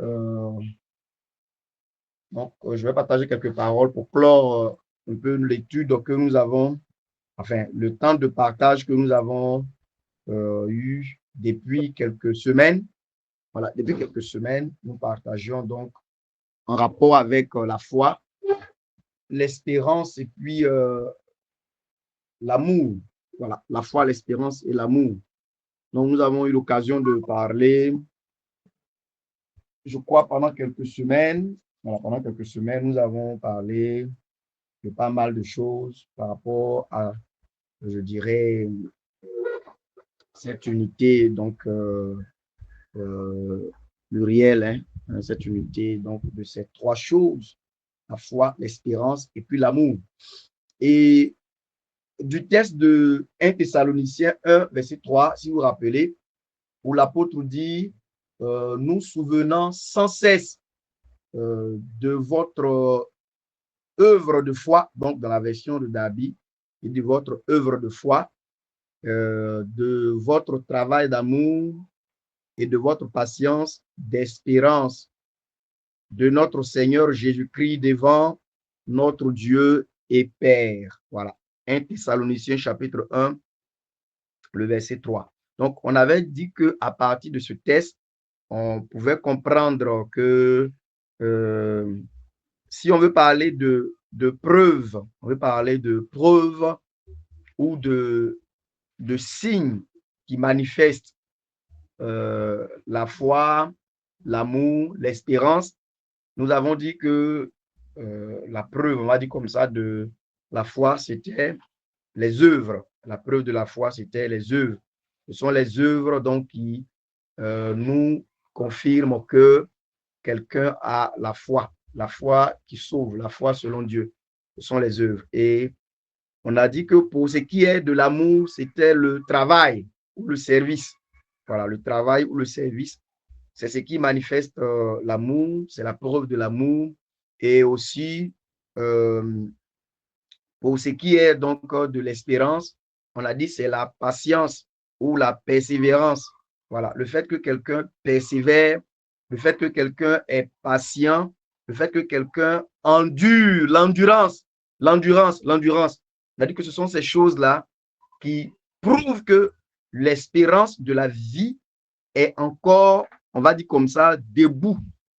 Euh, je vais partager quelques paroles pour clore un peu l'étude que nous avons, enfin, le temps de partage que nous avons eu depuis quelques semaines. Voilà, depuis quelques semaines, nous partagions donc en rapport avec la foi, l'espérance et puis l'amour. Voilà, la foi, l'espérance et l'amour. Donc, nous avons eu l'occasion de parler, je crois, pendant quelques semaines. Voilà, pendant quelques semaines, nous avons parlé de pas mal de choses par rapport à, je dirais, cette unité, donc, plurielle, hein, cette unité, donc, de ces trois choses, la foi, l'espérance et puis l'amour. Et du texte de 1 Thessaloniciens 1, verset 3, si vous vous rappelez, où l'apôtre dit, nous souvenant sans cesse de votre œuvre de foi, donc dans la version de Darby, et de votre œuvre de foi, de votre travail d'amour et de votre patience, d'espérance de notre Seigneur Jésus-Christ devant notre Dieu et Père. Voilà. 1 Thessaloniciens chapitre 1, le verset 3. Donc, on avait dit qu'à partir de ce texte, on pouvait comprendre que si on veut parler de preuves, on veut parler de preuves ou de signes qui manifestent la foi, l'amour, l'espérance. Nous avons dit que la preuve, on va dire comme ça, de la foi, c'était les œuvres. La preuve de la foi, c'était les œuvres. Ce sont les œuvres donc qui nous confirment que quelqu'un a la foi qui sauve, la foi selon Dieu. Ce sont les œuvres. Et on a dit que pour ce qui est de l'amour, c'était le travail ou le service. Voilà, le travail ou le service, c'est ce qui manifeste l'amour, c'est la preuve de l'amour. Et aussi, euh, pour ce qui est donc de l'espérance, on a dit c'est la patience ou la persévérance. Voilà, le fait que quelqu'un persévère, le fait que quelqu'un est patient, le fait que quelqu'un endure, l'endurance. On a dit que ce sont ces choses-là qui prouvent que l'espérance de la vie est encore, on va dire comme ça, debout,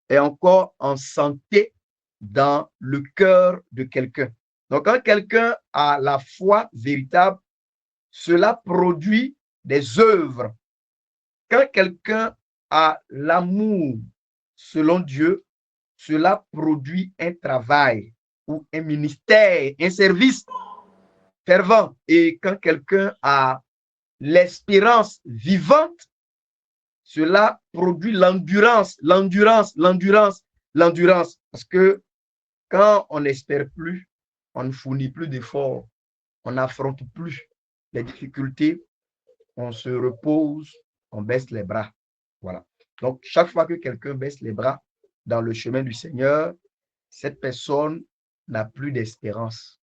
est encore en santé dans le cœur de quelqu'un. Donc, quand quelqu'un a la foi véritable, cela produit des œuvres. Quand quelqu'un a l'amour selon Dieu, cela produit un travail ou un ministère, un service fervent. Et quand quelqu'un a l'espérance vivante, cela produit l'endurance. Parce que quand on n'espère plus, on ne fournit plus d'efforts, on n'affronte plus les difficultés, on se repose, on baisse les bras. Voilà. Donc, chaque fois que quelqu'un baisse les bras dans le chemin du Seigneur, cette personne n'a plus d'espérance.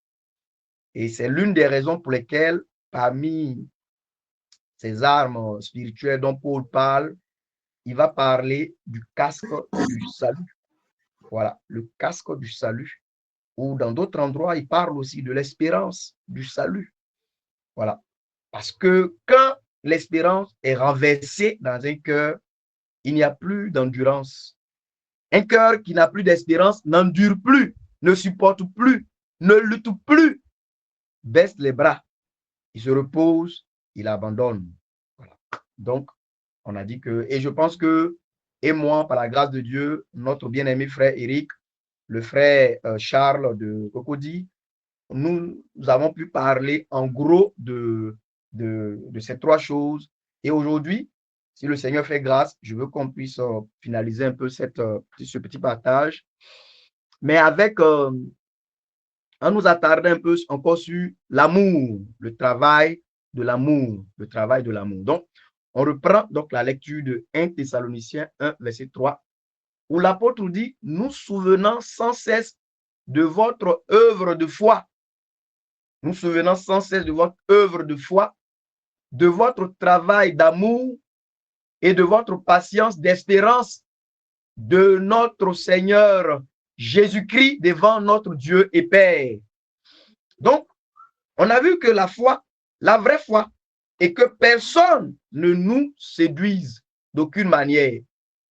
Et c'est l'une des raisons pour lesquelles, parmi ces armes spirituelles dont Paul parle, il va parler du casque du salut. Voilà, le casque du salut. Ou dans d'autres endroits, il parle aussi de l'espérance du salut. Voilà. Parce que quand l'espérance est renversée dans un cœur, il n'y a plus d'endurance. Un cœur qui n'a plus d'espérance n'endure plus, ne supporte plus, ne lutte plus, baisse les bras, il se repose, il abandonne. Voilà. Donc, on a dit que, et je pense que, et moi, par la grâce de Dieu, notre bien-aimé frère Eric, le frère Charles de Cocody, nous avons pu parler en gros de ces trois choses. Et aujourd'hui, si le Seigneur fait grâce, je veux qu'on puisse finaliser un peu ce petit partage, mais avec, on nous attarder un peu encore sur l'amour, le travail de l'amour, le travail de l'amour. Donc, on reprend donc la lecture de 1 Thessaloniciens 1, verset 3, où l'apôtre dit, nous souvenant sans cesse de votre œuvre de foi, nous souvenant sans cesse de votre œuvre de foi, de votre travail d'amour et de votre patience d'espérance de notre Seigneur Jésus-Christ devant notre Dieu et Père. Donc, on a vu que la foi, la vraie foi, est que personne ne nous séduise d'aucune manière.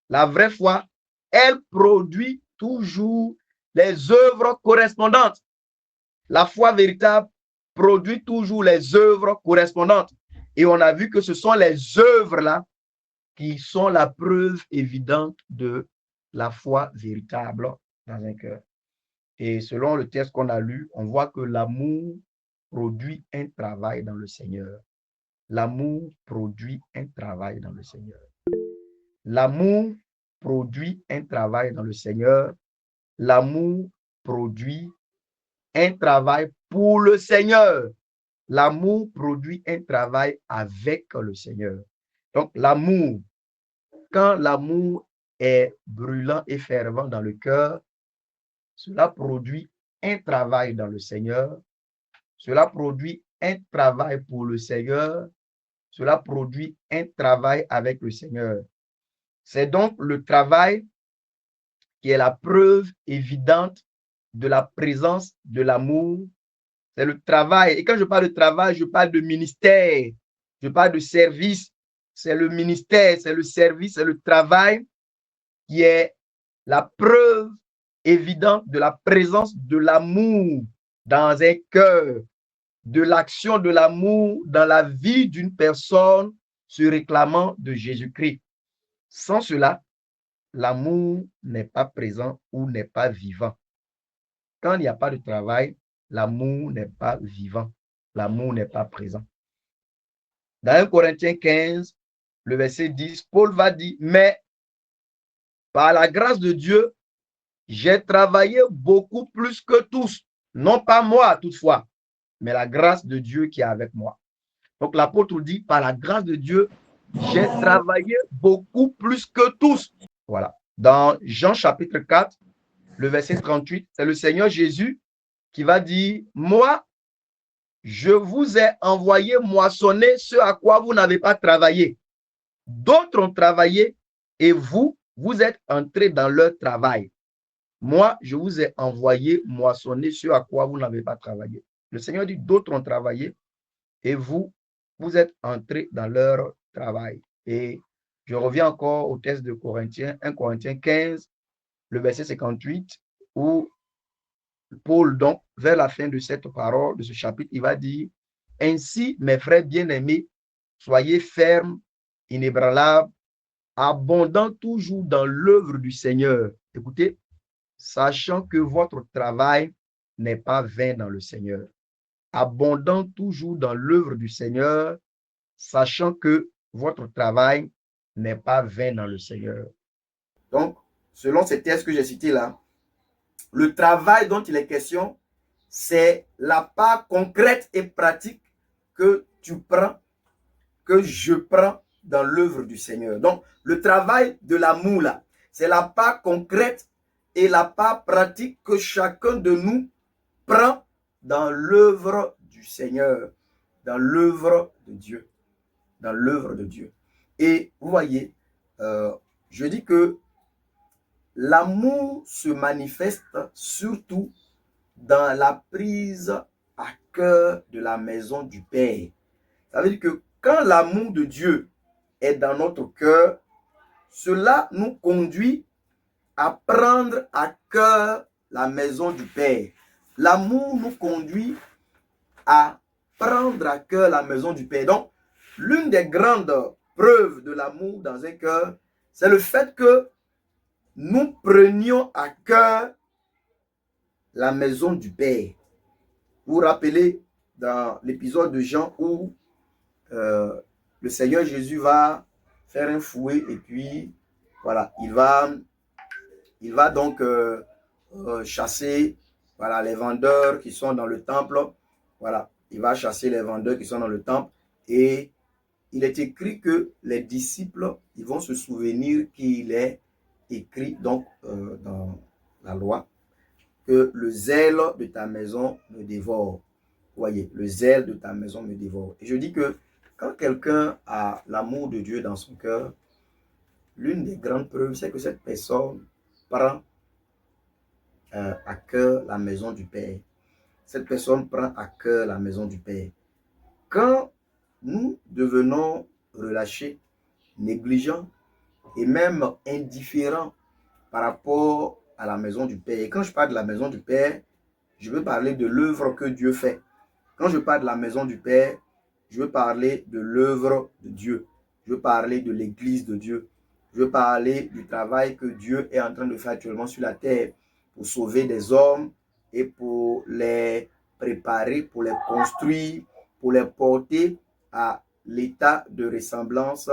La vraie foi, elle produit toujours les œuvres correspondantes. La foi véritable produit toujours les œuvres correspondantes. Et on a vu que ce sont les œuvres-là qui sont la preuve évidente de la foi véritable dans un cœur. Et selon le texte qu'on a lu, on voit que l'amour produit un travail dans le Seigneur. L'amour produit un travail dans le Seigneur. L'amour produit un travail dans le Seigneur. L'amour produit un travail pour le Seigneur. L'amour produit un travail avec le Seigneur. Donc, l'amour, quand l'amour est brûlant et fervent dans le cœur, cela produit un travail dans le Seigneur. Cela produit un travail pour le Seigneur. Cela produit un travail avec le Seigneur. C'est donc le travail qui est la preuve évidente de la présence de l'amour. C'est le travail. Et quand je parle de travail, je parle de ministère. Je parle de service. C'est le ministère, c'est le service, c'est le travail qui est la preuve évidente de la présence de l'amour dans un cœur, de l'action de l'amour dans la vie d'une personne se réclamant de Jésus-Christ. Sans cela, l'amour n'est pas présent ou n'est pas vivant. Quand il n'y a pas de travail, l'amour n'est pas vivant. L'amour n'est pas présent. Dans 1 Corinthiens 15, le verset 10, Paul va dire, mais par la grâce de Dieu, j'ai travaillé beaucoup plus que tous. Non pas moi toutefois, mais la grâce de Dieu qui est avec moi. Donc l'apôtre dit, par la grâce de Dieu, j'ai travaillé beaucoup plus que tous. Voilà. Dans Jean chapitre 4, le verset 38, c'est le Seigneur Jésus qui va dire, moi, je vous ai envoyé moissonner ce à quoi vous n'avez pas travaillé. D'autres ont travaillé et vous, vous êtes entrés dans leur travail. Moi, je vous ai envoyé moissonner ce à quoi vous n'avez pas travaillé. Le Seigneur dit, d'autres ont travaillé et vous, vous êtes entrés dans leur travail. Et je reviens encore au texte de Corinthiens, 1 Corinthiens 15, le verset 58, où Paul, donc, vers la fin de cette parole, de ce chapitre, il va dire, ainsi, mes frères bien-aimés, soyez fermes, inébranlables, abondants toujours dans l'œuvre du Seigneur. Écoutez, sachant que votre travail n'est pas vain dans le Seigneur. Abondant toujours dans l'œuvre du Seigneur, sachant que votre travail n'est pas vain dans le Seigneur. Donc, selon ces textes que j'ai cités là, le travail dont il est question, c'est la part concrète et pratique que tu prends, que je prends dans l'œuvre du Seigneur. Donc, le travail de l'amour là, c'est la part concrète et la part pratique que chacun de nous prend dans l'œuvre du Seigneur, dans l'œuvre de Dieu, dans l'œuvre de Dieu. Et vous voyez, je dis que l'amour se manifeste surtout dans la prise à cœur de la maison du Père. Ça veut dire que quand l'amour de Dieu est dans notre cœur, cela nous conduit à prendre à cœur la maison du Père. L'amour nous conduit à prendre à cœur la maison du Père. Donc, l'une des grandes preuves de l'amour dans un cœur, c'est le fait que nous prenions à cœur la maison du Père. Vous vous rappelez dans l'épisode de Jean où le Seigneur Jésus va faire un fouet et puis voilà, il va donc chasser voilà, les vendeurs qui sont dans le temple. Voilà, il va chasser les vendeurs qui sont dans le temple et il est écrit que les disciples, ils vont se souvenir qu'il est écrit donc dans la loi que le zèle de ta maison me dévore. Vous voyez, le zèle de ta maison me dévore. Et je dis que quand quelqu'un a l'amour de Dieu dans son cœur, l'une des grandes preuves, c'est que cette personne prend à cœur la maison du Père. Cette personne prend à cœur la maison du Père. Quand nous devenons relâchés, négligents et même indifférents par rapport à la maison du Père. Et quand je parle de la maison du Père, je veux parler de l'œuvre que Dieu fait. Quand je parle de la maison du Père, je veux parler de l'œuvre de Dieu. Je veux parler de l'église de Dieu. Je veux parler du travail que Dieu est en train de faire actuellement sur la terre pour sauver des hommes et pour les préparer, pour les construire, pour les porter à l'état de ressemblance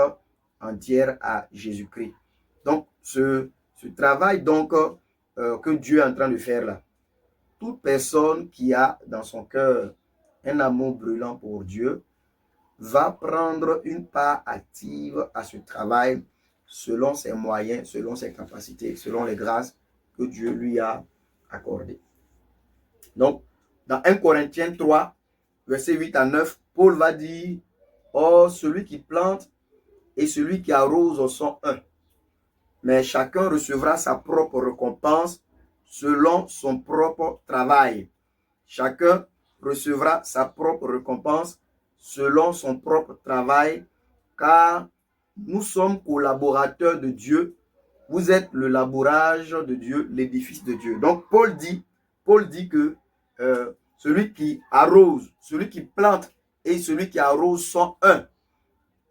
entière à Jésus-Christ. Donc, ce travail donc que Dieu est en train de faire là, toute personne qui a dans son cœur un amour brûlant pour Dieu va prendre une part active à ce travail selon ses moyens, selon ses capacités, selon les grâces que Dieu lui a accordées. Donc, dans 1 Corinthiens 3, versets 8 à 9, Paul va dire, « Or, celui qui plante et celui qui arrose sont un, mais chacun recevra sa propre récompense selon son propre travail. Chacun recevra sa propre récompense selon son propre travail, car nous sommes collaborateurs de Dieu. Vous êtes le labourage de Dieu, l'édifice de Dieu. » Donc Paul dit que celui qui arrose, celui qui plante et celui qui arrose sont un.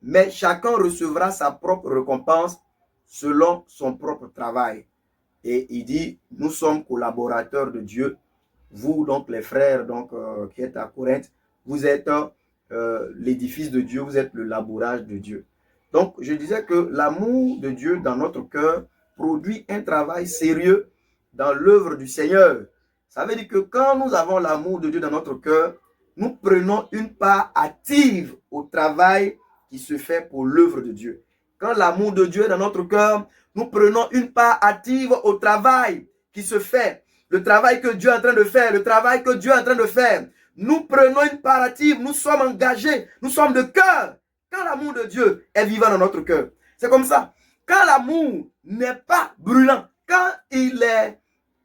Mais chacun recevra sa propre récompense selon son propre travail. Et il dit, nous sommes collaborateurs de Dieu. Vous, donc les frères donc, qui êtes à Corinthe, vous êtes l'édifice de Dieu, vous êtes le labourage de Dieu. Donc, je disais que l'amour de Dieu dans notre cœur produit un travail sérieux dans l'œuvre du Seigneur. Ça veut dire que quand nous avons l'amour de Dieu dans notre cœur, nous prenons une part active au travail qui se fait pour l'œuvre de Dieu. Quand l'amour de Dieu est dans notre cœur, nous prenons une part active au travail qui se fait. Le travail que Dieu est en train de faire, le travail que Dieu est en train de faire. Nous prenons une part active, nous sommes engagés, nous sommes de cœur. Quand l'amour de Dieu est vivant dans notre cœur, c'est comme ça. Quand l'amour n'est pas brûlant, quand il est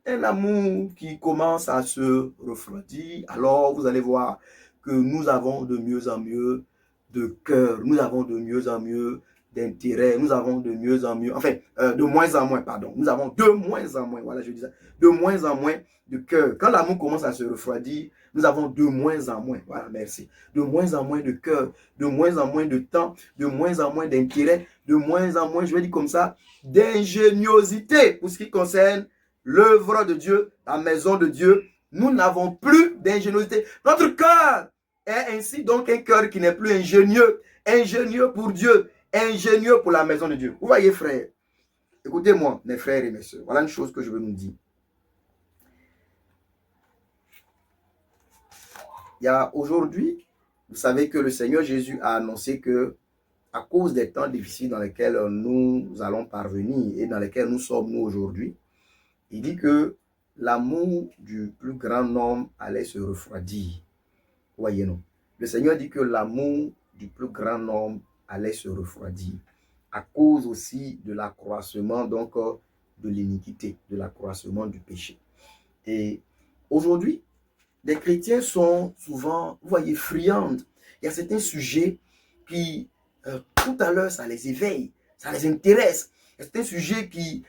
un amour qui commence à se refroidir, alors vous allez voir que nous avons de mieux en mieux de cœur, nous avons de mieux en mieux d'intérêt, nous avons de mieux en mieux, enfin, de moins en moins, pardon, nous avons de moins en moins, voilà, je dis ça, de moins en moins de cœur. Quand l'amour commence à se refroidir, nous avons de moins en moins, voilà, merci, de moins en moins de cœur, de moins en moins de temps, de moins en moins d'intérêt, de moins en moins, je vais dire comme ça, d'ingéniosité pour ce qui concerne l'œuvre de Dieu, la maison de Dieu. Nous n'avons plus d'ingéniosité. Notre cœur est ainsi donc un cœur qui n'est plus ingénieux, ingénieux pour Dieu, ingénieux pour la maison de Dieu. Vous voyez, frères, écoutez-moi, mes frères et mes soeurs, voilà une chose que je veux nous dire. Il y a aujourd'hui, vous savez que le Seigneur Jésus a annoncé que à cause des temps difficiles dans lesquels nous allons parvenir et dans lesquels nous sommes nous aujourd'hui, il dit que l'amour du plus grand nombre allait se refroidir. Voyez-nous. Le Seigneur dit que l'amour du plus grand nombre allait se refroidir à cause aussi de l'accroissement donc de l'iniquité, de l'accroissement du péché. Et aujourd'hui, les chrétiens sont souvent, vous voyez, friands. Il y a certains sujets qui, tout à l'heure, ça les éveille, ça les intéresse. Il y a certains sujets qui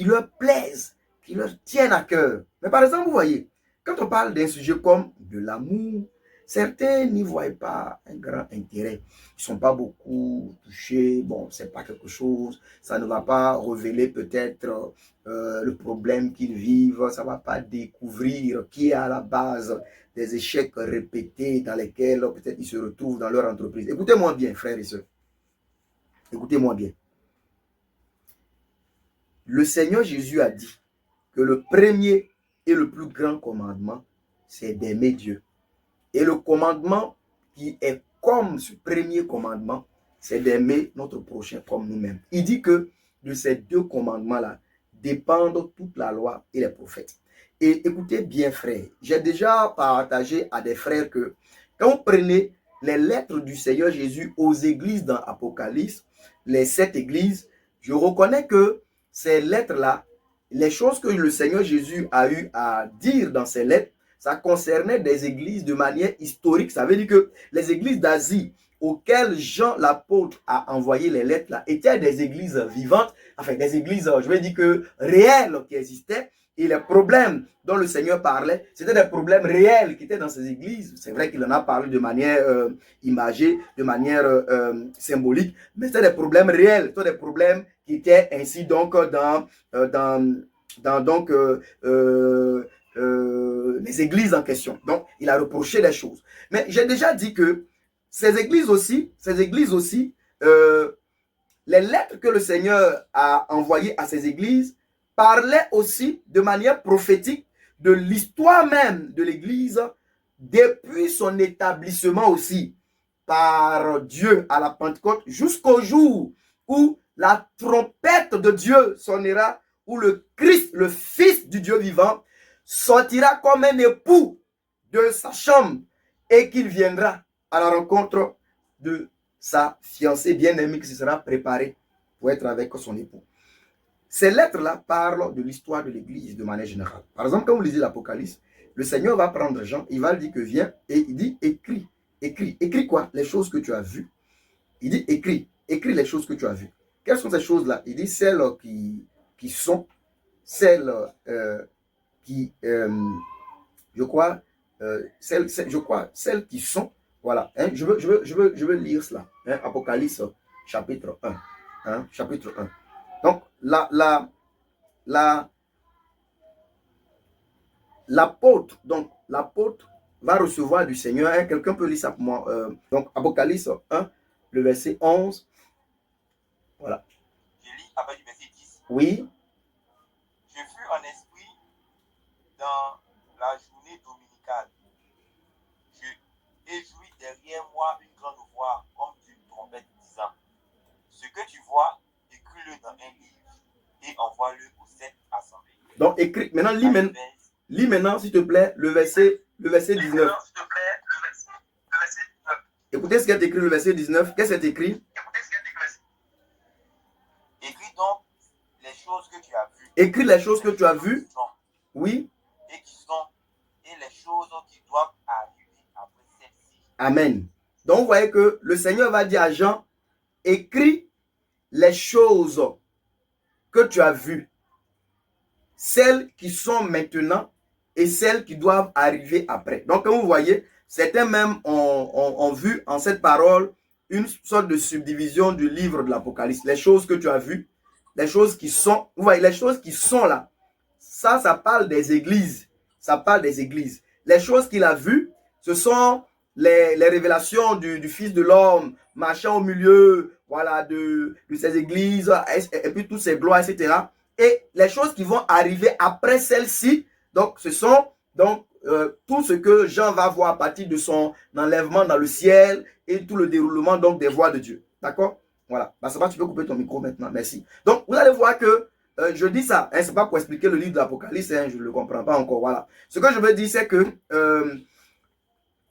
leur plaisent, qui leur tiennent à cœur. Mais par exemple, vous voyez, quand on parle d'un sujet comme de l'amour, certains n'y voient pas un grand intérêt. Ils ne sont pas beaucoup touchés. Bon, ce n'est pas quelque chose. Ça ne va pas révéler peut-être le problème qu'ils vivent. Ça ne va pas découvrir qui est à la base des échecs répétés dans lesquels peut-être ils se retrouvent dans leur entreprise. Écoutez-moi bien, frères et sœurs. Écoutez-moi bien. Le Seigneur Jésus a dit que le premier et le plus grand commandement, c'est d'aimer Dieu. Et le commandement qui est comme ce premier commandement, c'est d'aimer notre prochain comme nous-mêmes. Il dit que de ces deux commandements-là dépendent toute la loi et les prophètes. Et écoutez bien, frères, j'ai déjà partagé à des frères que quand vous prenez les lettres du Seigneur Jésus aux églises dans Apocalypse, les 7 églises, je reconnais que ces lettres-là, les choses que le Seigneur Jésus a eu à dire dans ces lettres, ça concernait des églises de manière historique. Ça veut dire que les églises d'Asie auxquelles Jean l'apôtre a envoyé les lettres là étaient des églises vivantes, enfin des églises, je vais dire que réelles qui existaient. Et les problèmes dont le Seigneur parlait, c'était des problèmes réels qui étaient dans ces églises. C'est vrai qu'il en a parlé de manière imagée, de manière symbolique, mais c'était des problèmes réels, c'était des problèmes qui étaient ainsi donc dans donc les églises en question. Donc, il a reproché des choses. Mais j'ai déjà dit que ces églises aussi, les lettres que le Seigneur a envoyées à ces églises parlaient aussi de manière prophétique de l'histoire même de l'église depuis son établissement aussi par Dieu à la Pentecôte jusqu'au jour où la trompette de Dieu sonnera, où le Christ, le Fils du Dieu vivant, sortira comme un époux de sa chambre et qu'il viendra à la rencontre de sa fiancée bien-aimée qui se sera préparée pour être avec son époux. Ces lettres-là parlent de l'histoire de l'Église de manière générale. Par exemple, quand vous lisez l'Apocalypse, le Seigneur va prendre Jean, il va lui dire que viens, et il dit écris, écris. Écris quoi? Les choses que tu as vues. Il dit écris, écris les choses que tu as vues. Quelles sont ces choses-là? Il dit celles qui sont, celles qui, je crois, celles qui sont, voilà. Hein, je veux lire cela. Hein, Apocalypse chapitre 1. Hein, chapitre 1. Donc, l'apôtre va recevoir du Seigneur. Hein, quelqu'un peut lire ça pour moi. Donc, Apocalypse 1, le verset 11. Voilà. Je lis à partir du verset 10. Oui. Je fus en esprit dans la journée dominicale. Et j'ouïs derrière moi une grande voix comme d'une trompette disant: ce que tu vois, écris-le dans un livre et envoie-le aux 7 assemblées. Donc, écris. Maintenant, lis maintenant, s'il te plaît, le verset 19. Écoutez ce qui est écrit, le verset 19. Qu'est-ce qui est écrit? Écris donc les choses que tu as vues. Écris les choses que tu as vues. Oui. Et qui sont, et les choses qui doivent arriver après celles-ci. Amen. Donc, vous voyez que le Seigneur va dire à Jean, écris les choses que tu as vues, celles qui sont maintenant et celles qui doivent arriver après. Donc, comme vous voyez, certains même ont vu en cette parole une sorte de subdivision du livre de l'Apocalypse. Les choses que tu as vues, les choses qui sont, vous voyez, les choses qui sont là, ça parle des églises. Ça parle des églises. Les choses qu'il a vues, ce sont les révélations du Fils de l'homme marchant au milieu, voilà, de ces églises, et puis toutes ces gloires, etc. Et les choses qui vont arriver après celles-ci, donc ce sont donc tout ce que Jean va voir à partir de son enlèvement dans le ciel et tout le déroulement donc des voies de Dieu. D'accord? Voilà. Bah, ça va, tu peux couper ton micro maintenant. Merci. Donc, vous allez voir que je dis ça, hein, c'est pas pour expliquer le livre de l'Apocalypse, hein, je ne le comprends pas encore. Voilà. Ce que je veux dire, c'est que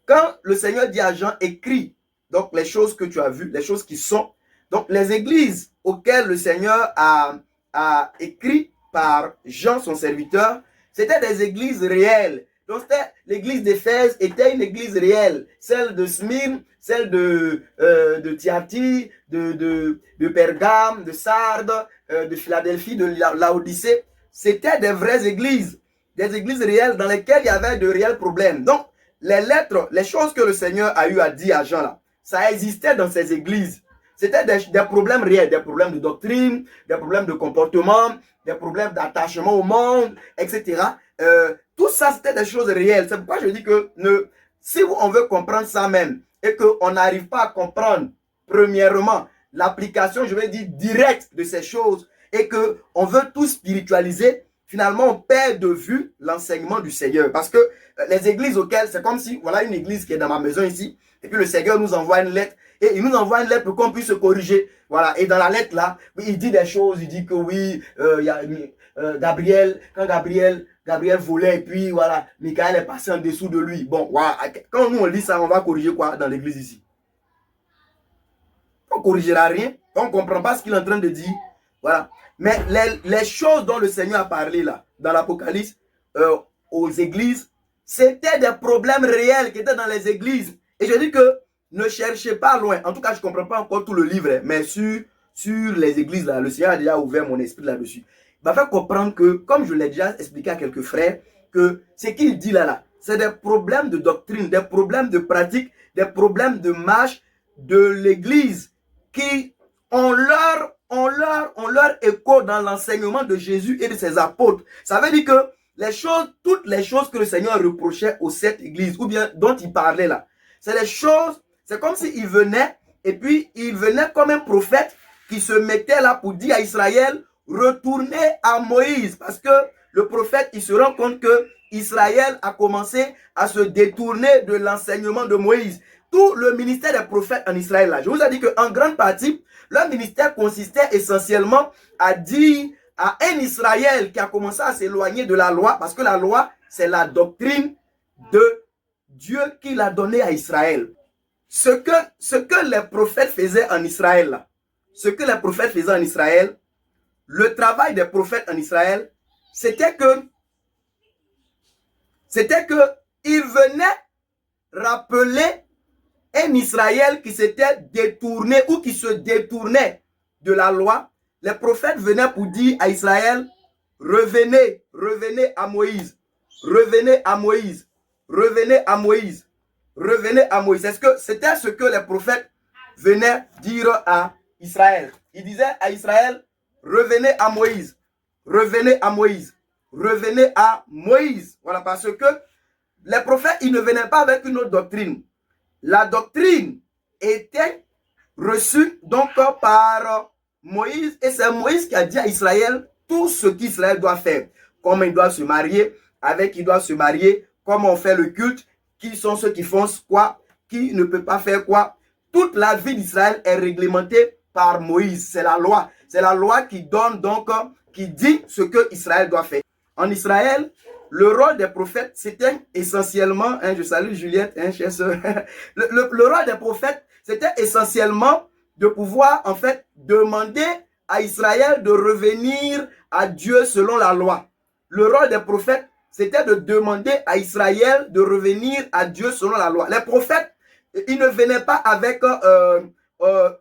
quand le Seigneur dit à Jean, écris donc les choses que tu as vues, les choses qui sont, donc les églises auxquelles le Seigneur a écrit par Jean, son serviteur, c'était des églises réelles. Donc l'église d'Éphèse était une église réelle. Celle de Smyrne, celle de Thyatire, de Pergame, de Sardes, de Philadelphie, de Laodicée. C'était des vraies églises. Des églises réelles dans lesquelles il y avait de réels problèmes. Donc, les lettres, les choses que le Seigneur a eu à dire à Jean là, ça existait dans ces églises. C'était des problèmes réels, des problèmes de doctrine, des problèmes de comportement, des problèmes d'attachement au monde, etc. Tout ça, c'était des choses réelles. C'est pourquoi je dis que si on veut comprendre ça même et qu'on n'arrive pas à comprendre, premièrement, l'application, je vais dire, directe de ces choses et qu'on veut tout spiritualiser, finalement, on perd de vue l'enseignement du Seigneur. Parce que les églises auxquelles, c'est comme si, voilà une église qui est dans ma maison ici, et puis le Seigneur nous envoie une lettre, et il nous envoie une lettre pour qu'on puisse se corriger. Voilà, et dans la lettre là, il dit des choses, il dit que oui, y a, Gabriel, quand Gabriel volait, et puis voilà, Michael est passé en dessous de lui. Bon, voilà, quand nous on lit ça, on va corriger quoi dans l'église ici? On ne corrigera rien. On ne comprend pas ce qu'il est en train de dire. Voilà. Mais les choses dont le Seigneur a parlé là, dans l'Apocalypse, aux églises, c'était des problèmes réels qui étaient dans les églises. Et je dis que ne cherchez pas loin. En tout cas, je ne comprends pas encore tout le livre, mais sur les églises, là, le Seigneur a déjà ouvert mon esprit là-dessus. Il m'a fait comprendre que, comme je l'ai déjà expliqué à quelques frères, que ce qu'il dit là, c'est des problèmes de doctrine, des problèmes de pratique, des problèmes de marche de l'église qui ont leur écho dans l'enseignement de Jésus et de ses apôtres. Ça veut dire que toutes les choses que le Seigneur reprochait aux sept églises, ou bien dont il parlait là, c'est des choses, c'est comme s'il venait, et puis il venait comme un prophète qui se mettait là pour dire à Israël, retournez à Moïse, parce que le prophète, il se rend compte que Israël a commencé à se détourner de l'enseignement de Moïse. Tout le ministère des prophètes en Israël, là, je vous ai dit qu'en grande partie, leur ministère consistait essentiellement à dire à un Israël qui a commencé à s'éloigner de la loi, parce que la loi, c'est la doctrine de Dieu qu'il a donné à Israël. Ce que les prophètes faisaient en Israël, là, le travail des prophètes en Israël, c'était que ils venaient rappeler un Israël qui s'était détourné ou qui se détournait de la loi. Les prophètes venaient pour dire à Israël, revenez à Moïse, revenez à Moïse, revenez à Moïse, revenez à Moïse. C'était ce que les prophètes venaient dire à Israël. Ils disaient à Israël, revenez à Moïse, revenez à Moïse, revenez à Moïse. Voilà, parce que les prophètes, ils ne venaient pas avec une autre doctrine. La doctrine était reçue donc par Moïse, et c'est Moïse qui a dit à Israël tout ce qu'Israël doit faire. Comment il doit se marier, avec qui il doit se marier, comment on fait le culte, qui sont ceux qui font quoi, qui ne peut pas faire quoi. Toute la vie d'Israël est réglementée par Moïse. C'est la loi. C'est la loi qui donne donc, qui dit ce que Israël doit faire. En Israël, le rôle des prophètes, c'était essentiellement, je salue Juliette, chère soeur, le rôle des prophètes, c'était essentiellement de pouvoir, en fait, demander à Israël de revenir à Dieu selon la loi. Le rôle des prophètes, c'était de demander à Israël de revenir à Dieu selon la loi. Les prophètes, ils ne venaient pas avec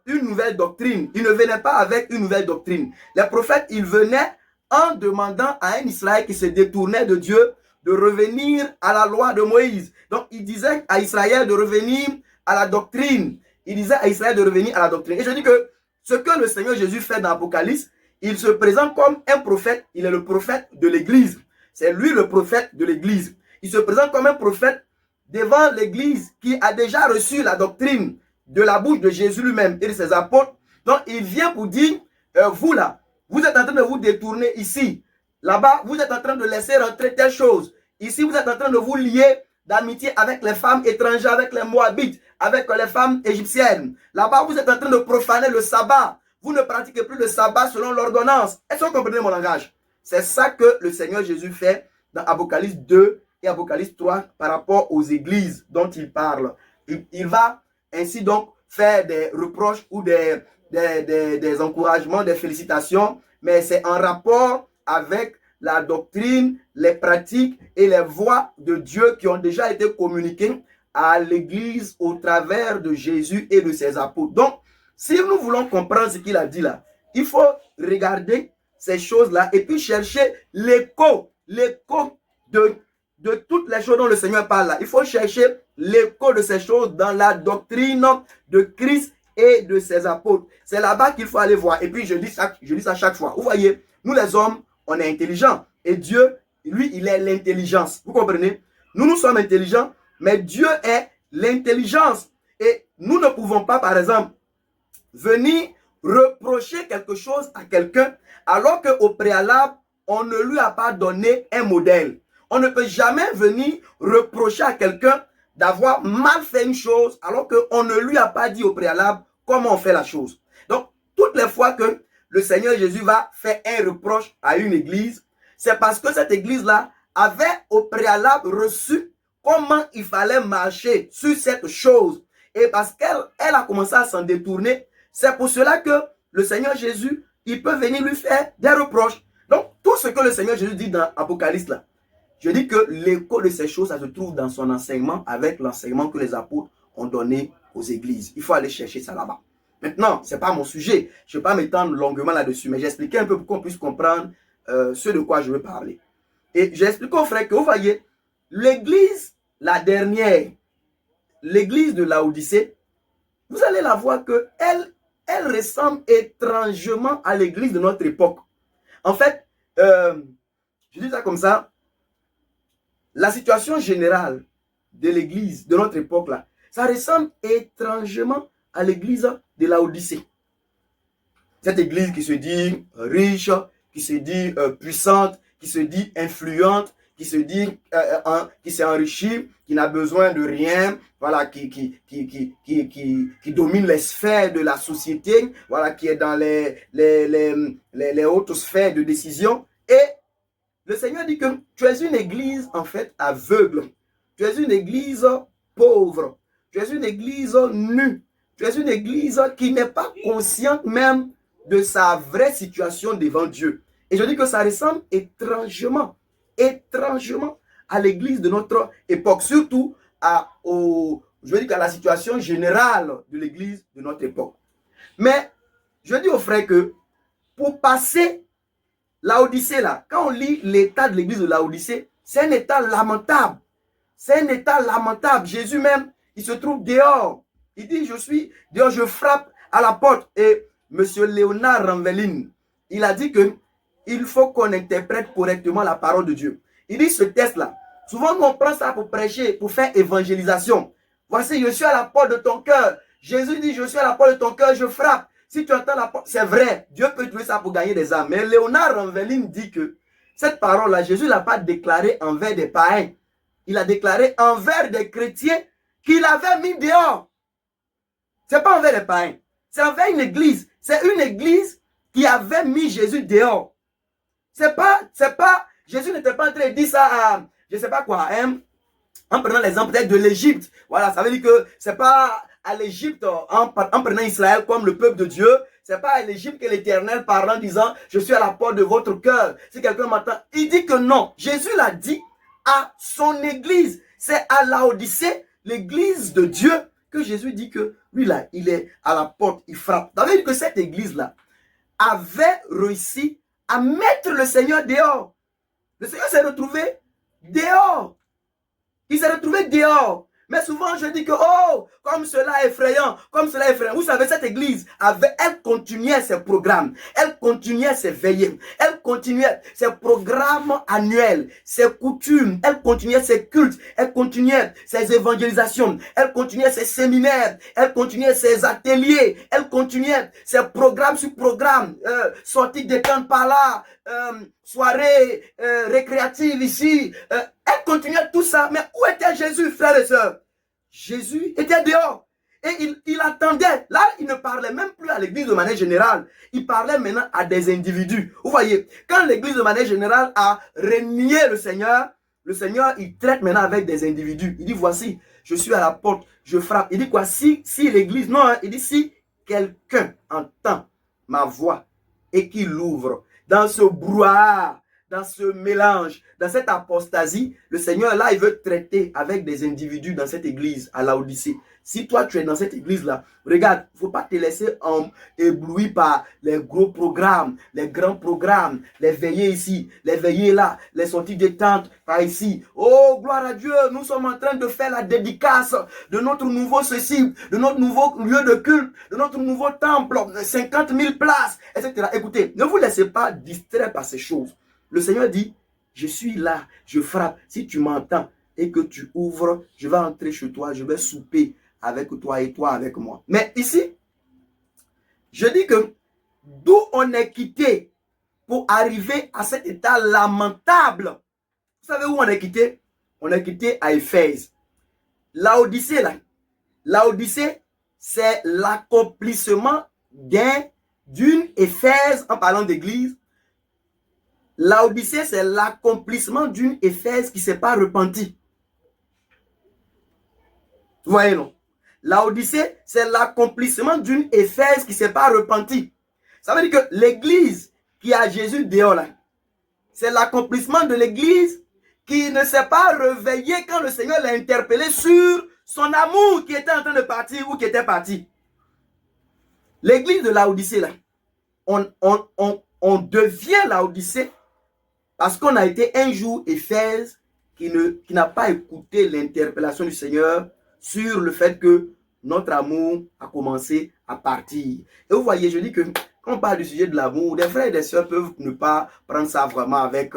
une nouvelle doctrine. Ils ne venaient pas avec une nouvelle doctrine. Les prophètes, ils venaient en demandant à un Israël qui se détournait de Dieu de revenir à la loi de Moïse. Donc, il disait à Israël de revenir à la doctrine. Il disait à Israël de revenir à la doctrine. Et je dis que ce que le Seigneur Jésus fait dans l'Apocalypse, il se présente comme un prophète. Il est le prophète de l'Église. C'est lui le prophète de l'Église. Il se présente comme un prophète devant l'Église qui a déjà reçu la doctrine de la bouche de Jésus lui-même et de ses apôtres. Donc, il vient pour dire, vous là, vous êtes en train de vous détourner ici. Là-bas, vous êtes en train de laisser rentrer telle chose. Ici, vous êtes en train de vous lier d'amitié avec les femmes étrangères, avec les Moabites, avec les femmes égyptiennes. Là-bas, vous êtes en train de profaner le sabbat. Vous ne pratiquez plus le sabbat selon l'ordonnance. Est-ce que vous comprenez mon langage? C'est ça que le Seigneur Jésus fait dans Apocalypse 2 et Apocalypse 3 par rapport aux églises dont il parle. Il va ainsi donc faire des reproches ou des encouragements, des félicitations, mais c'est en rapport avec la doctrine, les pratiques et les voies de Dieu qui ont déjà été communiquées à l'Église au travers de Jésus et de ses apôtres. Donc, si nous voulons comprendre ce qu'il a dit là, il faut regarder ces choses-là et puis chercher l'écho de toutes les choses dont le Seigneur parle là. Il faut chercher l'écho de ces choses dans la doctrine de Christ et de ses apôtres. C'est là-bas qu'il faut aller voir. Et puis, je dis ça chaque fois. Vous voyez, nous les hommes, on est intelligents. Et Dieu, lui, il est l'intelligence. Vous comprenez? Nous sommes intelligents, mais Dieu est l'intelligence. Et nous ne pouvons pas, par exemple, venir reprocher quelque chose à quelqu'un alors qu'au préalable, on ne lui a pas donné un modèle. On ne peut jamais venir reprocher à quelqu'un d'avoir mal fait une chose alors qu'on ne lui a pas dit au préalable comment on fait la chose. Donc, toutes les fois que le Seigneur Jésus va faire un reproche à une église, c'est parce que cette église-là avait au préalable reçu comment il fallait marcher sur cette chose. Et parce qu'elle a commencé à s'en détourner, c'est pour cela que le Seigneur Jésus, il peut venir lui faire des reproches. Donc, tout ce que le Seigneur Jésus dit dans Apocalypse, là, je dis que l'écho de ces choses, ça se trouve dans son enseignement avec l'enseignement que les apôtres ont donné aux églises. Il faut aller chercher ça là-bas. Maintenant, ce n'est pas mon sujet. Je ne vais pas m'étendre longuement là-dessus, mais j'expliquais un peu pour qu'on puisse comprendre ce de quoi je veux parler. Et j'explique aux frères que vous voyez, l'église, la dernière, l'église de Laodicée, vous allez la voir qu'elle ressemble étrangement à l'église de notre époque. En fait, je dis ça comme ça, la situation générale de l'église de notre époque, là, ça ressemble étrangement à l'église de Laodicée. Cette église qui se dit riche, qui se dit puissante, qui se dit influente, qui se dit qui s'est enrichie, qui n'a besoin de rien, voilà, qui domine les sphères de la société, voilà, qui est dans les hautes sphères de décision. Et le Seigneur dit que tu es une église en fait aveugle, tu es une église pauvre, tu es une église nue, tu es une église qui n'est pas consciente même de sa vraie situation devant Dieu. Et je dis que ça ressemble étrangement à l'église de notre époque, surtout à la situation générale de l'église de notre époque. Mais je dis aux frères que pour passer Laodicée là, quand on lit l'état de l'église de Laodicée, c'est un état lamentable. C'est un état lamentable. Jésus même, il se trouve dehors. Il dit, je suis dehors, je frappe à la porte. Et M. Léonard Ranveline, il a dit que il faut qu'on interprète correctement la parole de Dieu. Il dit ce texte-là, souvent on prend ça pour prêcher, pour faire évangélisation. Voici, je suis à la porte de ton cœur. Jésus dit, je suis à la porte de ton cœur, je frappe. Si tu entends la porte, c'est vrai, Dieu peut utiliser ça pour gagner des âmes. Mais Léonard Ranveline dit que cette parole-là, Jésus ne l'a pas déclarée envers des païens. Il a déclaré envers des chrétiens qu'il avait mis dehors. Ce n'est pas envers les païens, c'est envers une église. C'est une église qui avait mis Jésus dehors. Jésus n'était pas en train de dire ça à, je ne sais pas quoi, hein, en prenant l'exemple peut-être de l'Égypte. Voilà, ça veut dire que ce n'est pas à l'Égypte, en prenant Israël comme le peuple de Dieu, ce n'est pas à l'Égypte que l'Éternel parle en disant, je suis à la porte de votre cœur. Si quelqu'un m'entend, il dit que non. Jésus l'a dit à son église. C'est à Laodicée, l'église de Dieu, que Jésus dit que lui là, il est à la porte, il frappe. Ça veut dire que cette église-là avait réussi à mettre le Seigneur dehors. Le Seigneur s'est retrouvé dehors. Il s'est retrouvé dehors. Mais souvent, je dis que, oh, comme cela est effrayant, comme cela est effrayant. Vous savez, cette église, elle continuait ses programmes, elle continuait ses veillées, elle continuait ses programmes annuels, ses coutumes, elle continuait ses cultes, elle continuait ses évangélisations, elle continuait ses séminaires, elle continuait ses ateliers, elle continuait ses programmes sur programmes, sorties détente par là, soirées récréatives ici, elle continuait tout ça. Mais où était Jésus, frères et sœurs? Jésus était dehors. Et il attendait. Là, il ne parlait même plus à l'église de manière générale. Il parlait maintenant à des individus. Vous voyez, quand l'église de manière générale a renié le Seigneur, il traite maintenant avec des individus. Il dit, voici, je suis à la porte, je frappe. Il dit quoi? Si l'église, non, il dit, si quelqu'un entend ma voix et qu'il l'ouvre dans ce brouhaha, dans ce mélange, dans cette apostasie, le Seigneur, là, il veut traiter avec des individus dans cette église à Laodicée. Si toi, tu es dans cette église-là, regarde, il ne faut pas te laisser éblouir par les gros programmes, les grands programmes, les veillées ici, les veillées là, les sorties de tentes par ici. Oh, gloire à Dieu, nous sommes en train de faire la dédicace de notre nouveau ceci, de notre nouveau lieu de culte, de notre nouveau temple, 50 000 places, etc. Écoutez, ne vous laissez pas distraire par ces choses. Le Seigneur dit, je suis là, je frappe. Si tu m'entends et que tu ouvres, je vais entrer chez toi, je vais souper avec toi et toi avec moi. Mais ici, je dis que d'où on est quitté pour arriver à cet état lamentable. Vous savez où on est quitté? On est quitté à Éphèse. Laodicée, là. Laodicée, c'est l'accomplissement d'une Éphèse, en parlant d'église. Laodicée, c'est l'accomplissement d'une Éphèse qui ne s'est pas repentie. Vous voyez, non? Laodicée, c'est l'accomplissement d'une Éphèse qui ne s'est pas repentie. Ça veut dire que l'église qui a Jésus dehors là, c'est l'accomplissement de l'église qui ne s'est pas réveillée quand le Seigneur l'a interpellé sur son amour qui était en train de partir ou qui était parti. L'église de Laodicée là, on devient Laodicée parce qu'on a été un jour Éphèse qui n'a pas écouté l'interpellation du Seigneur sur le fait que notre amour a commencé à partir. Et vous voyez, je dis que quand on parle du sujet de l'amour, des frères et des sœurs peuvent ne pas prendre ça vraiment avec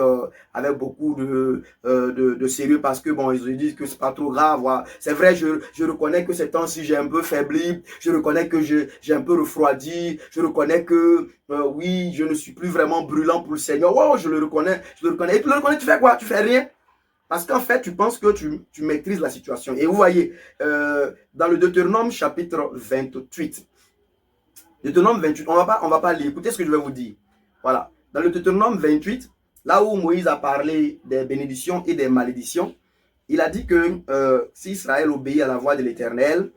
beaucoup de sérieux parce que bon, ils se disent que c'est pas trop grave. Voilà. C'est vrai, je reconnais que ces temps-ci j'ai un peu faibli, je reconnais que j'ai un peu refroidi, je reconnais que oui, je ne suis plus vraiment brûlant pour le Seigneur. Wow, je le reconnais. Et tu le reconnais, tu fais quoi? Tu fais rien. Parce qu'en fait, tu penses que tu maîtrises la situation. Et vous voyez, dans le Deutéronome chapitre 28, Deutéronome 28, on va pas lire. Écoutez ce que je vais vous dire. Voilà. Dans le Deutéronome 28, là où Moïse a parlé des bénédictions et des malédictions, il a dit que si Israël obéit à la voix de l'Éternel,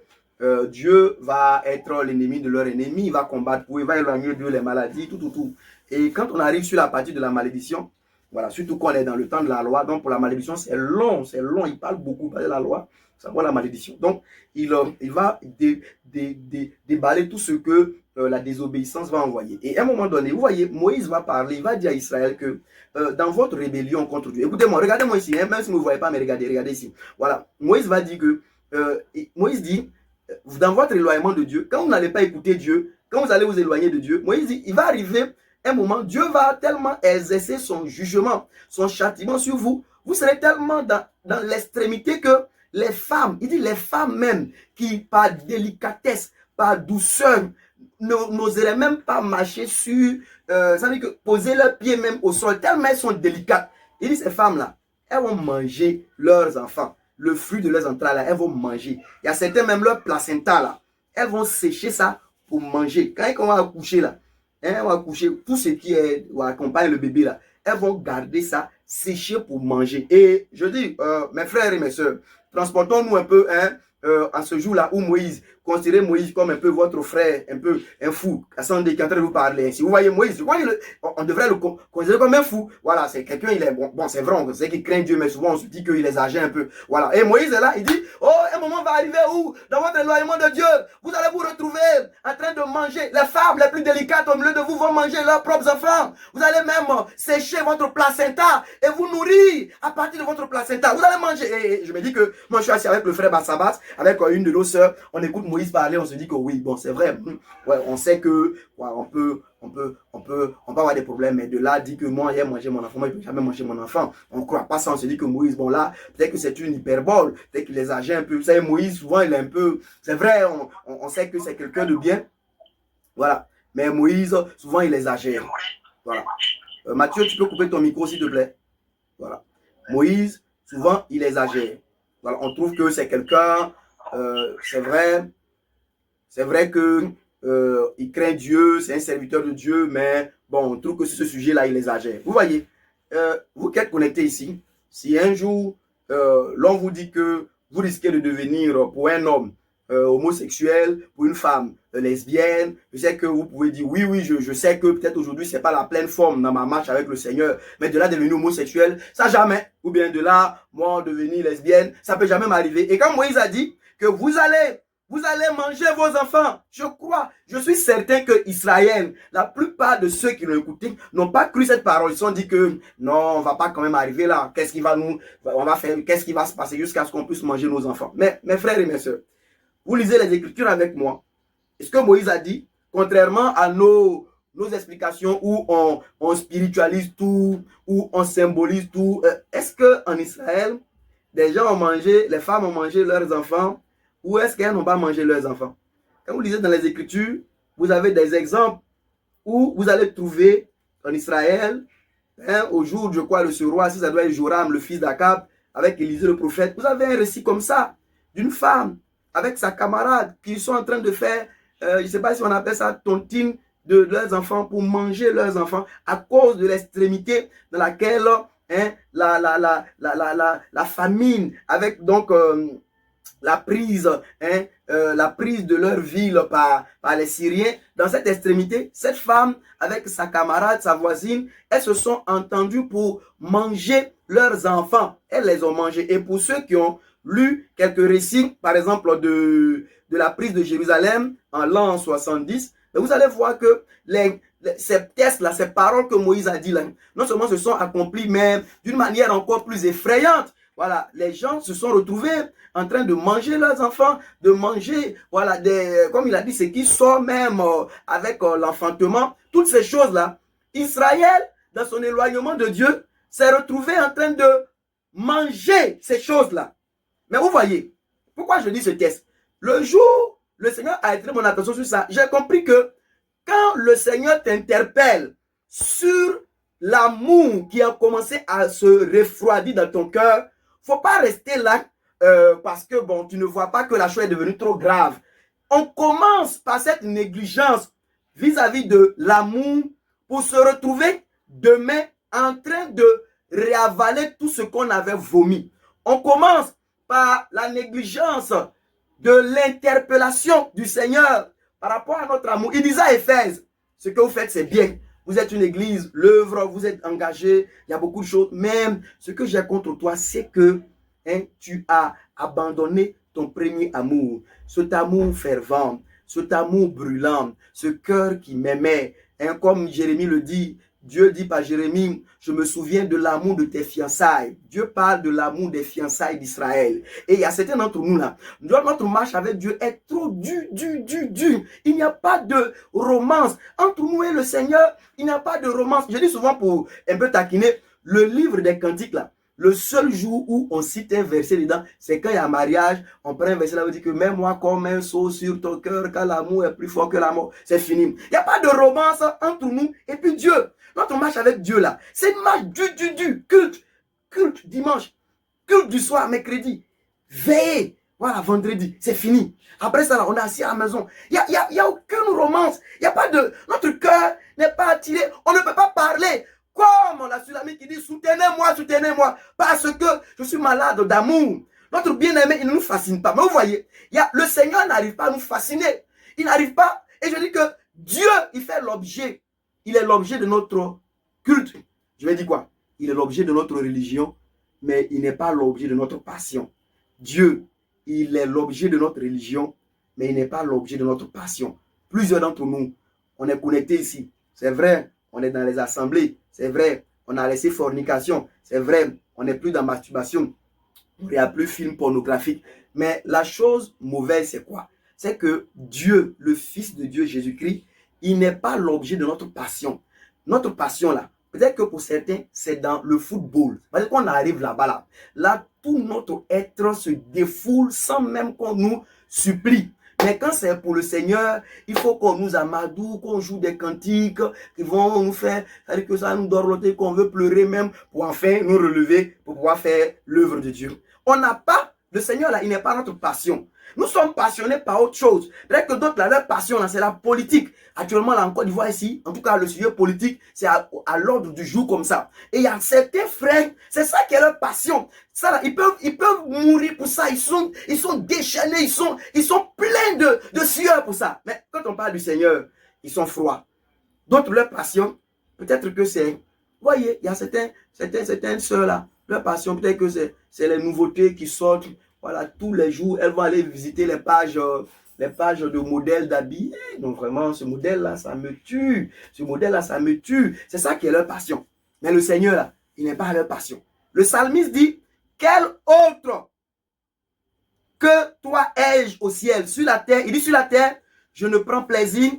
Dieu va être l'ennemi de leur ennemi, il va combattre pour eux, il va éloigner d'eux les maladies, tout. Et quand on arrive sur la partie de la malédiction, voilà, surtout quand on est dans le temps de la loi, donc pour la malédiction, c'est long, il parle beaucoup de la loi, ça voit la malédiction. Donc, il va déballer tout ce que la désobéissance va envoyer. Et à un moment donné, vous voyez, Moïse va parler, il va dire à Israël que dans votre rébellion contre Dieu, écoutez-moi, regardez-moi ici, hein, même si vous ne me voyez pas, mais regardez ici. Voilà, Moïse va dire que, Moïse dit, dans votre éloignement de Dieu, quand vous n'allez pas écouter Dieu, quand vous allez vous éloigner de Dieu, Moïse dit, il va arriver un moment, Dieu va tellement exercer son jugement, son châtiment sur vous. Vous serez tellement dans l'extrémité que les femmes, il dit les femmes même, qui par délicatesse, par douceur, n'oseraient même pas marcher sur, ça veut dire que poser leurs pieds même au sol, tellement elles sont délicates. Il dit ces femmes-là, elles vont manger leurs enfants, le fruit de leurs entrailles, là, elles vont manger. Il y a certains même leur placenta là, elles vont sécher ça pour manger. Quand elles vont accoucher là, elles vont accoucher, tout ce qui accompagne le bébé là, elles vont garder ça séché pour manger. Et je dis, mes frères et mes soeurs, transportons-nous un peu à ce jour-là où Moïse, considérez Moïse comme un peu votre frère, un peu un fou, à son qui est en train de vous parler. Si vous voyez Moïse, on devrait le considérer comme un fou. Voilà, c'est quelqu'un, il est bon, c'est vrai, on sait qu'il craint Dieu, mais souvent on se dit qu'il exagère un peu. Voilà. Et Moïse est là, il dit, oh, un moment va arriver où, dans votre éloignement de Dieu, vous allez vous retrouver en train de manger. Les femmes les plus délicates au milieu de vous vont manger leurs propres enfants. Vous allez même sécher votre placenta et vous nourrir à partir de votre placenta. Vous allez manger. Et je me dis que moi je suis assis avec le frère Bassabas, avec une de nos sœurs, on écoute Moïse parler, on se dit que oui, bon, c'est vrai. Ouais, on sait que ouais, on peut avoir des problèmes, mais de là, dit que moi, hier, manger mon enfant, moi, je ne peux jamais manger mon enfant. On ne croit pas ça, on se dit que Moïse, bon là, peut-être que c'est une hyperbole, peut-être qu'il exagère un peu. Vous savez, Moïse, souvent, il est un peu, c'est vrai, on sait que c'est quelqu'un de bien. Voilà. Mais Moïse, souvent, il exagère. Voilà. Mathieu, tu peux couper ton micro, s'il te plaît. Voilà. Moïse, souvent, il exagère. Voilà. On trouve que c'est quelqu'un, c'est vrai que il craint Dieu, c'est un serviteur de Dieu, mais bon, on trouve que sur ce sujet-là, il exagère. Vous voyez, vous qui êtes connectés ici, si un jour, l'on vous dit que vous risquez de devenir, pour un homme, homosexuel, pour une femme lesbienne, je sais que vous pouvez dire, oui, je sais que peut-être aujourd'hui, c'est pas la pleine forme dans ma marche avec le Seigneur, mais de là devenir homosexuel, ça jamais. Ou bien de là, moi, devenir lesbienne, ça peut jamais m'arriver. Et quand Moïse a dit que vous allez manger vos enfants. Je suis certain que Israël, la plupart de ceux qui l'ont écouté, n'ont pas cru cette parole. Ils se sont dit que non, on va pas quand même arriver là. Qu'est-ce qui va se passer jusqu'à ce qu'on puisse manger nos enfants? Mais mes frères et mes soeurs, vous lisez les Écritures avec moi. Est-ce que Moïse a dit, contrairement à nos explications où on spiritualise tout, où on symbolise tout, est-ce qu'en Israël, des gens ont mangé, les femmes ont mangé leurs enfants, ou est-ce qu'elles n'ont pas mangé leurs enfants? Quand vous lisez dans les Écritures, vous avez des exemples où vous allez trouver en Israël, au jour, je crois, de ce roi, si ça doit être Joram, le fils d'Akab, avec Élisée le prophète, vous avez un récit comme ça, d'une femme avec sa camarade qui sont en train de faire, je ne sais pas si on appelle ça tontine de leurs enfants pour manger leurs enfants à cause de l'extrémité dans laquelle la famine avec donc la prise de leur ville par les Syriens. Dans cette extrémité, cette femme, avec sa camarade, sa voisine, elles se sont entendues pour manger leurs enfants. Elles les ont mangés. Et pour ceux qui ont lu quelques récits, par exemple, de la prise de Jérusalem en l'an 70, vous allez voir que ces tests-là, ces paroles que Moïse a dit là, non seulement se sont accomplies, mais d'une manière encore plus effrayante. Voilà, les gens se sont retrouvés en train de manger leurs enfants, de manger, voilà, comme il a dit, ce qui sort même avec l'enfantement. Toutes ces choses-là, Israël, dans son éloignement de Dieu, s'est retrouvé en train de manger ces choses-là. Mais vous voyez, pourquoi je dis ce test? Le jour, le Seigneur a attiré mon attention sur ça. J'ai compris que quand le Seigneur t'interpelle sur l'amour qui a commencé à se refroidir dans ton cœur, faut pas rester là parce que bon, tu ne vois pas que la chose est devenue trop grave. On commence par cette négligence vis-à-vis de l'amour pour se retrouver demain en train de réavaler tout ce qu'on avait vomi. On commence par la négligence de l'interpellation du Seigneur par rapport à notre amour. Il disait à Éphèse, ce que vous faites c'est bien. Vous êtes une église, l'œuvre, vous êtes engagé, il y a beaucoup de choses. Même ce que j'ai contre toi, c'est que tu as abandonné ton premier amour. Cet amour fervent, cet amour brûlant, ce cœur qui m'aimait. Comme Jérémie le dit, Dieu dit par Jérémie, je me souviens de l'amour de tes fiançailles. Dieu parle de l'amour des fiançailles d'Israël. Et il y a certains d'entre nous là, notre marche avec Dieu est trop dur. Il n'y a pas de romance. Entre nous et le Seigneur, il n'y a pas de romance. Je dis souvent pour un peu taquiner, le livre des cantiques là, le seul jour où on cite un verset dedans, c'est quand il y a mariage, on prend un verset là, on dit que mets-moi comme un seau sur ton cœur, car l'amour est plus fort que la mort. C'est fini. Il n'y a pas de romance entre nous et puis Dieu. Notre marche avec Dieu là, c'est une marche du culte dimanche, culte du soir, mercredi, veillez, voilà, vendredi, c'est fini. Après ça là, on est assis à la maison. Il y a aucune romance. Il y a pas de, notre cœur n'est pas attiré. On ne peut pas parler. Comme la Sulamite qui dit soutenez-moi, parce que je suis malade d'amour. Notre bien-aimé, il ne nous fascine pas. Mais vous voyez, le Seigneur n'arrive pas à nous fasciner. Il n'arrive pas. Et je dis que Dieu, il fait l'objet. Il est l'objet de notre culte. Je vais dire quoi? Il est l'objet de notre religion, mais il n'est pas l'objet de notre passion. Dieu, il est l'objet de notre religion, mais il n'est pas l'objet de notre passion. Plusieurs d'entre nous, on est connectés ici. C'est vrai, on est dans les assemblées. C'est vrai, on a laissé fornication. C'est vrai, on n'est plus dans masturbation. Il n'y a plus film pornographique. Mais la chose mauvaise, c'est quoi? C'est que Dieu, le Fils de Dieu, Jésus-Christ, il n'est pas l'objet de notre passion. Notre passion, là, peut-être que pour certains, c'est dans le football. Parce qu'on arrive là-bas, là, tout notre être se défoule sans même qu'on nous supplie. Mais quand c'est pour le Seigneur, il faut qu'on nous amadoue, qu'on joue des cantiques qui vont nous faire, c'est-à-dire que ça nous dorloter, qu'on veut pleurer même pour enfin nous relever, pour pouvoir faire l'œuvre de Dieu. On n'a pas, le Seigneur là, il n'est pas notre passion. Nous sommes passionnés par autre chose. Peut-être que d'autres, là, leur passion, là, c'est la politique. Actuellement, là, en Côte d'Ivoire, ici, en tout cas, le sujet politique, c'est à l'ordre du jour comme ça. Et il y a certains frères, c'est ça qui est leur passion. Ça, là, ils peuvent mourir pour ça. Ils sont déchaînés, ils sont pleins de sueur pour ça. Mais quand on parle du Seigneur, ils sont froids. D'autres, leur passion, peut-être que c'est, vous voyez, il y a certaines sœurs, là, leur passion, peut-être que c'est les nouveautés qui sortent. Voilà, tous les jours, elles vont aller visiter les pages de modèles d'habits. Donc vraiment, ce modèle-là, ça me tue. Ce modèle-là, ça me tue. C'est ça qui est leur passion. Mais le Seigneur, là, il n'est pas leur passion. Le psalmiste dit, quel autre que toi ai-je au ciel, sur la terre? Il dit, sur la terre, je ne prends plaisir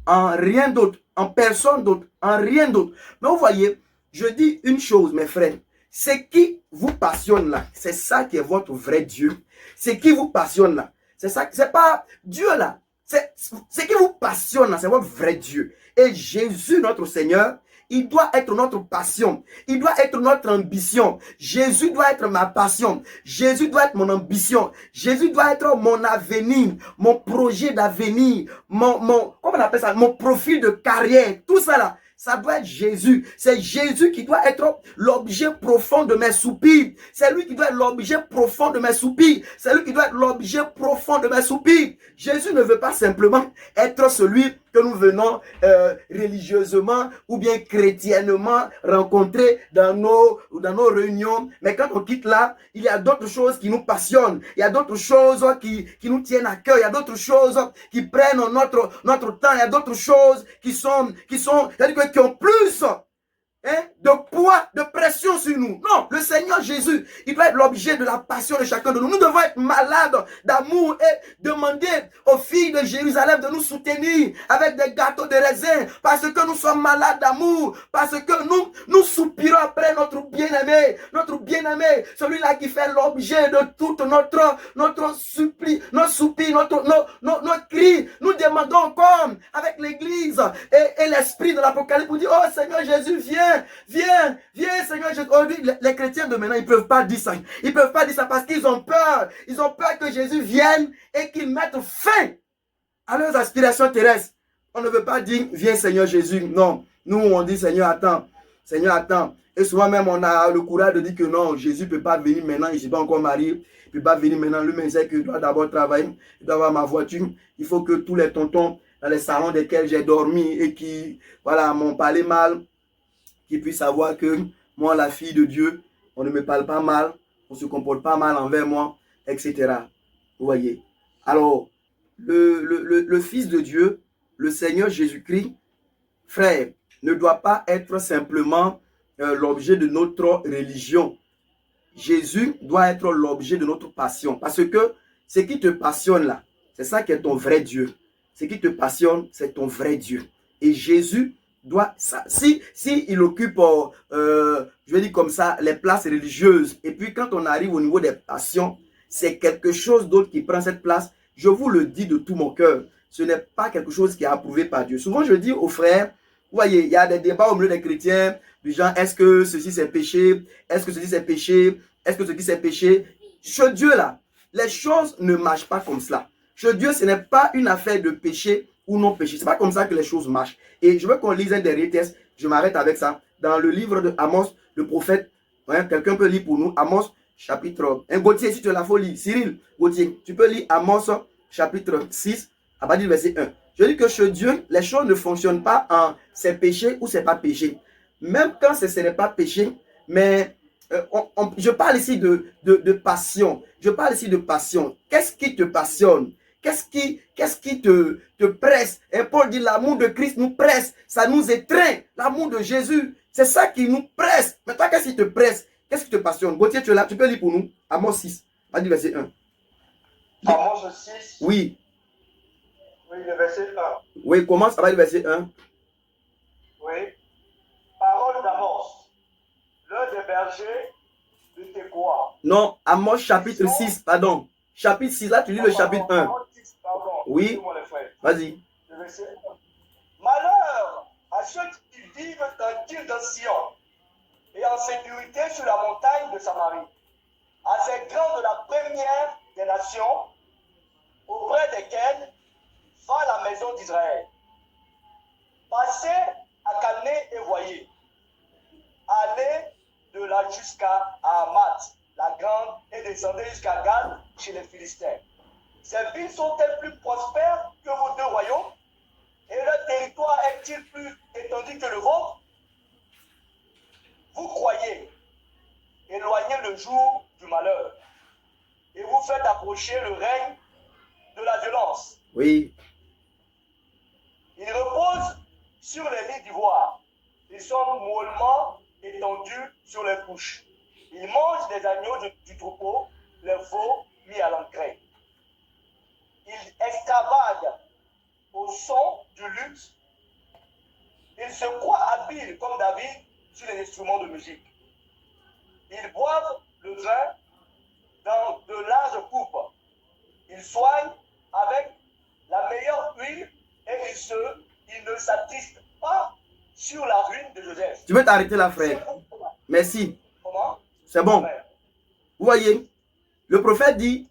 en rien d'autre, en personne d'autre, en rien d'autre. Mais vous voyez, je dis une chose, mes frères. Ce qui vous passionne là, c'est ça qui est votre vrai Dieu. Ce qui vous passionne là, c'est ça, c'est pas Dieu là. Ce qui vous passionne là, c'est votre vrai Dieu. Et Jésus, notre Seigneur, il doit être notre passion. Il doit être notre ambition. Jésus doit être ma passion. Jésus doit être mon ambition. Jésus doit être mon avenir, mon projet d'avenir, comment on appelle ça, mon profil de carrière. Tout ça là, ça doit être Jésus. C'est Jésus qui doit être l'objet profond de mes soupirs. C'est lui qui doit être l'objet profond de mes soupirs. C'est lui qui doit être l'objet profond de mes soupirs. Jésus ne veut pas simplement être celui que nous venons religieusement ou bien chrétiennement rencontrer dans nos réunions. Mais quand on quitte là, il y a d'autres choses qui nous passionnent. Il y a d'autres choses qui nous tiennent à cœur. Il y a d'autres choses qui prennent notre temps. Il y a d'autres choses qui ont plus de poids, de pression sur nous. Non, le Seigneur Jésus, il doit être l'objet de la passion de chacun de nous. Nous devons être malades d'amour et demander aux filles de Jérusalem de nous soutenir avec des gâteaux de raisin parce que nous sommes malades d'amour, parce que nous soupirons après notre bien-aimé, celui-là qui fait l'objet de toute notre suppli, nos soupirs, nos cris. Nous demandons comme avec l'Église et l'Esprit de l'Apocalypse pour dire, oh Seigneur Jésus, viens, Seigneur Jésus. Aujourd'hui, les chrétiens de maintenant, ils ne peuvent pas dire ça. Ils ne peuvent pas dire ça parce qu'ils ont peur. Ils ont peur que Jésus vienne et qu'il mette fin à leurs aspirations terrestres. On ne veut pas dire, viens Seigneur Jésus. Non, nous on dit, Seigneur, attends. Et souvent même, on a le courage de dire que non, Jésus ne peut pas venir maintenant, il ne s'est pas encore marié. Il ne peut pas venir maintenant. Lui-même sait qu'il doit d'abord travailler, il doit avoir ma voiture. Il faut que tous les tontons dans les salons desquels j'ai dormi et qui, voilà, m'ont parlé mal, qui puissent savoir que moi, la fille de Dieu, on ne me parle pas mal, on ne se comporte pas mal envers moi, etc. Vous voyez. Alors, le Fils de Dieu, le Seigneur Jésus-Christ, frère, ne doit pas être simplement l'objet de notre religion. Jésus doit être l'objet de notre passion. Parce que ce qui te passionne là, c'est ça qui est ton vrai Dieu. Ce qui te passionne, c'est ton vrai Dieu. Et Jésus doit, si il occupe, je vais dire comme ça, les places religieuses, et puis quand on arrive au niveau des passions, c'est quelque chose d'autre qui prend cette place. Je vous le dis de tout mon cœur, ce n'est pas quelque chose qui est approuvé par Dieu. Souvent, je dis aux frères, vous voyez, il y a des débats au milieu des chrétiens, du genre, est-ce que ceci c'est péché? Est-ce que ceci c'est péché? Est-ce que ceci c'est péché? Chez Dieu là, les choses ne marchent pas comme cela. Chez Dieu, ce n'est pas une affaire de péché ou non péché. Ce n'est pas comme ça que les choses marchent. Et je veux qu'on lise un dernier texte. Je m'arrête avec ça. Dans le livre de Amos, le prophète, quelqu'un peut lire pour nous. Amos, chapitre 1. Gauthier, si tu as la folie. Cyril, Gauthier, tu peux lire Amos, chapitre 6, à partir du verset 1. Je dis que chez Dieu, les choses ne fonctionnent pas en c'est péché ou c'est pas péché. Même quand ce n'est pas péché, mais je parle ici de passion. Je parle ici de passion. Qu'est-ce qui te passionne? Qu'est-ce qui te presse? Et Paul dit l'amour de Christ nous presse, ça nous étreint. L'amour de Jésus, c'est ça qui nous presse. Mais toi, qu'est-ce qui te presse? Qu'est-ce qui te passionne? Gauthier, tu es là, tu peux lire pour nous. Amos 6, pas du verset 1. Amos 6. Oui. Oui, le verset 1. Oui, commence avec le verset 1. Oui. Parole d'Amos, l'un des bergers de Tekoa. Non, Amos chapitre 6, pardon. Chapitre 6, là tu lis le chapitre 1. Pardon, oui, vas-y. Malheur à ceux qui vivent tranquilles dans Sion et en sécurité sur la montagne de Samarie, à ces grands de la première des nations, auprès desquels va la maison d'Israël. Passez à Calné et voyez. Allez de là jusqu'à Hamath, la grande, et descendez jusqu'à Gad chez les Philistins. Ces villes sont-elles plus prospères que vos deux royaumes? Et leur territoire est-il plus étendu que le vôtre? Vous croyez éloigner le jour du malheur et vous faites approcher le règne de la violence. Oui. Ils reposent sur les lits d'ivoire. Ils sont mollement étendus sur les couches. Ils mangent des agneaux du troupeau, les veaux mis à l'engrais. Ils extravagent au son du luth. Ils se croient habiles comme David sur les instruments de musique. Ils boivent le vin dans de larges coupes. Ils soignent avec la meilleure huile et ils ne s'attristent pas sur la ruine de Joseph. Tu veux t'arrêter là, frère? Merci. Comment? C'est bon. Vous voyez, le prophète dit,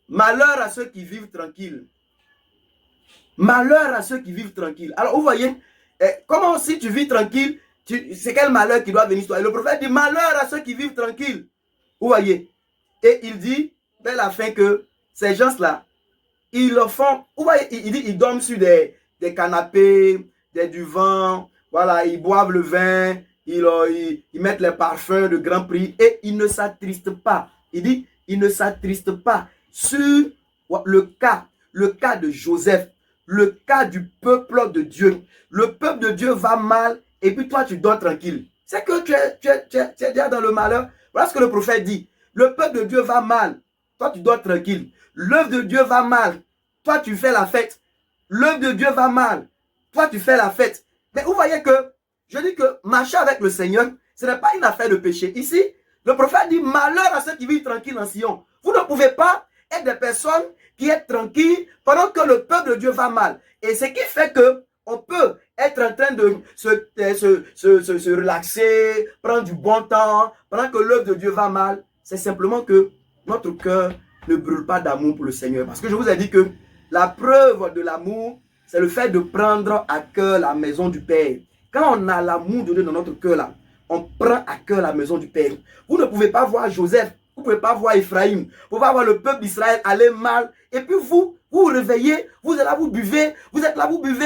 malheur à ceux qui vivent tranquilles. Malheur à ceux qui vivent tranquilles. Alors, vous voyez, comment si tu vis tranquille, c'est quel malheur qui doit venir sur toi? Et le prophète dit, malheur à ceux qui vivent tranquilles. Vous voyez? Et il dit, dès la fin, que ces gens-là, ils le font, vous voyez, il dit, ils dorment sur des canapés, des divans, voilà, ils boivent le vin, ils mettent les parfums de grand prix et ils ne s'attristent pas. Il dit, ils ne s'attristent pas sur le cas de Joseph, le cas du peuple de Dieu. Le peuple de Dieu va mal et puis toi, tu dors tranquille. C'est que tu es déjà dans le malheur. Voilà ce que le prophète dit. Le peuple de Dieu va mal, toi, tu dors tranquille. L'œuvre de Dieu va mal, toi, tu fais la fête. L'œuvre de Dieu va mal, toi, tu fais la fête. Mais vous voyez que, je dis que marcher avec le Seigneur, ce n'est pas une affaire de péché. Ici, le prophète dit, malheur à ceux qui vivent tranquilles en Sion. Vous ne pouvez pas être des personnes qui sont tranquilles pendant que le peuple de Dieu va mal. Et ce qui fait que on peut être en train de se relaxer, prendre du bon temps, pendant que l'œuvre de Dieu va mal, c'est simplement que notre cœur ne brûle pas d'amour pour le Seigneur. Parce que je vous ai dit que la preuve de l'amour, c'est le fait de prendre à cœur la maison du Père. Quand on a l'amour de Dieu dans notre cœur là, on prend à cœur la maison du Père. Vous ne pouvez pas voir Joseph, vous ne pouvez pas voir Ephraim, vous ne pouvez pas voir le peuple d'Israël aller mal. Et puis vous vous réveillez, vous êtes là, vous buvez,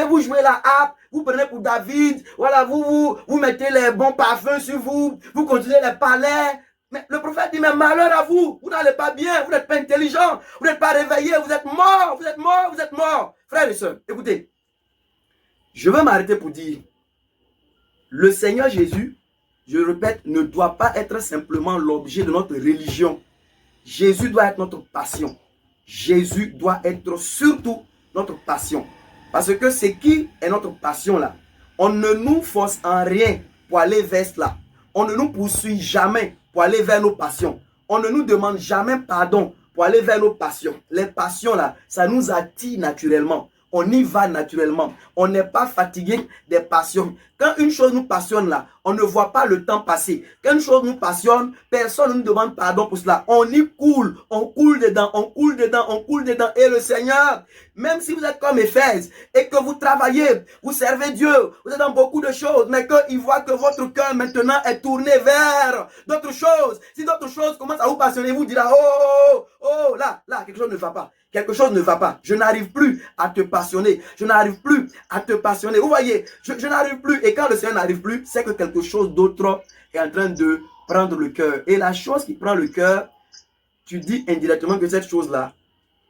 vous jouez la harpe, vous prenez pour David, voilà, vous mettez les bons parfums sur vous, vous continuez les palais. Mais le prophète dit, mais malheur à vous, vous n'allez pas bien, vous n'êtes pas intelligent, vous n'êtes pas réveillé, vous êtes mort, vous êtes mort, vous êtes mort. Frères et sœurs, écoutez, je veux m'arrêter pour dire, le Seigneur Jésus, je répète, ne doit pas être simplement l'objet de notre religion. Jésus doit être notre passion. Jésus doit être surtout notre passion. Parce que c'est qui est notre passion là? On ne nous force en rien pour aller vers cela. On ne nous poursuit jamais pour aller vers nos passions. On ne nous demande jamais pardon pour aller vers nos passions. Les passions là, ça nous attire naturellement. On y va naturellement. On n'est pas fatigué des passions. Quand une chose nous passionne là, on ne voit pas le temps passer. Quand une chose nous passionne, personne ne nous demande pardon pour cela. On y coule, on coule dedans, on coule dedans, on coule dedans. Et le Seigneur, même si vous êtes comme Éphèse et que vous travaillez, vous servez Dieu, vous êtes dans beaucoup de choses, mais qu'il voit que votre cœur maintenant est tourné vers d'autres choses. Si d'autres choses commencent à vous passionner, vous direz, oh, là, quelque chose ne va pas. Quelque chose ne va pas. Je n'arrive plus à te passionner. Je n'arrive plus à te passionner. Vous voyez, je n'arrive plus. Et quand le Seigneur n'arrive plus, c'est que quelque chose d'autre est en train de prendre le cœur. Et la chose qui prend le cœur, tu dis indirectement que cette chose-là,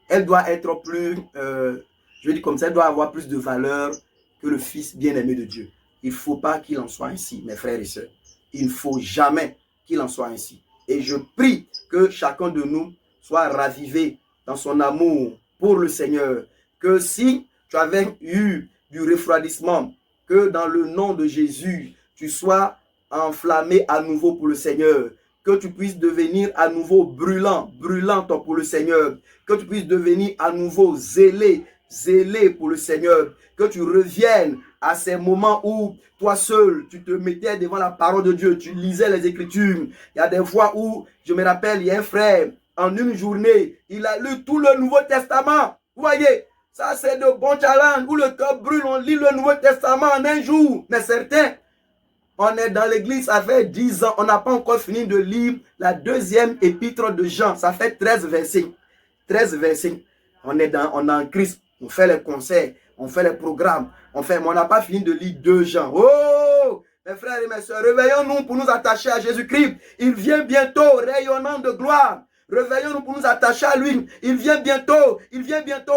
elle doit être plus, je dis comme ça, elle doit avoir plus de valeur que le Fils bien-aimé de Dieu. Il ne faut pas qu'il en soit ainsi, mes frères et sœurs. Il ne faut jamais qu'il en soit ainsi. Et je prie que chacun de nous soit ravivé dans son amour pour le Seigneur, que si tu avais eu du refroidissement, que dans le nom de Jésus, tu sois enflammé à nouveau pour le Seigneur, que tu puisses devenir à nouveau brûlante pour le Seigneur, que tu puisses devenir à nouveau zélé pour le Seigneur, que tu reviennes à ces moments où toi seul, tu te mettais devant la parole de Dieu, tu lisais les Écritures. Il y a des fois où, je me rappelle, il y a un frère, en une journée, il a lu tout le Nouveau Testament. Vous voyez, ça c'est de bons challenges. Où le cœur brûle, on lit le Nouveau Testament en un jour. Mais certains, on est dans l'église, ça fait 10 ans, on n'a pas encore fini de lire la deuxième épître de Jean. Ça fait 13 versets. 13 versets. On est en Christ, on fait les concerts, on fait les programmes, mais on n'a pas fini de lire 2 Jean. Oh! Mes frères et mes soeurs, réveillons-nous pour nous attacher à Jésus-Christ. Il vient bientôt, rayonnant de gloire. Réveillons-nous pour nous attacher à lui. Il vient bientôt.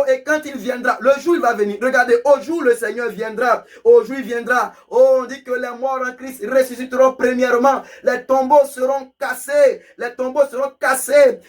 Et quand il viendra, le jour il va venir. Regardez, au jour le Seigneur viendra. Au jour il viendra. Oh, on dit que les morts en Christ ressusciteront premièrement. Les tombeaux seront cassés.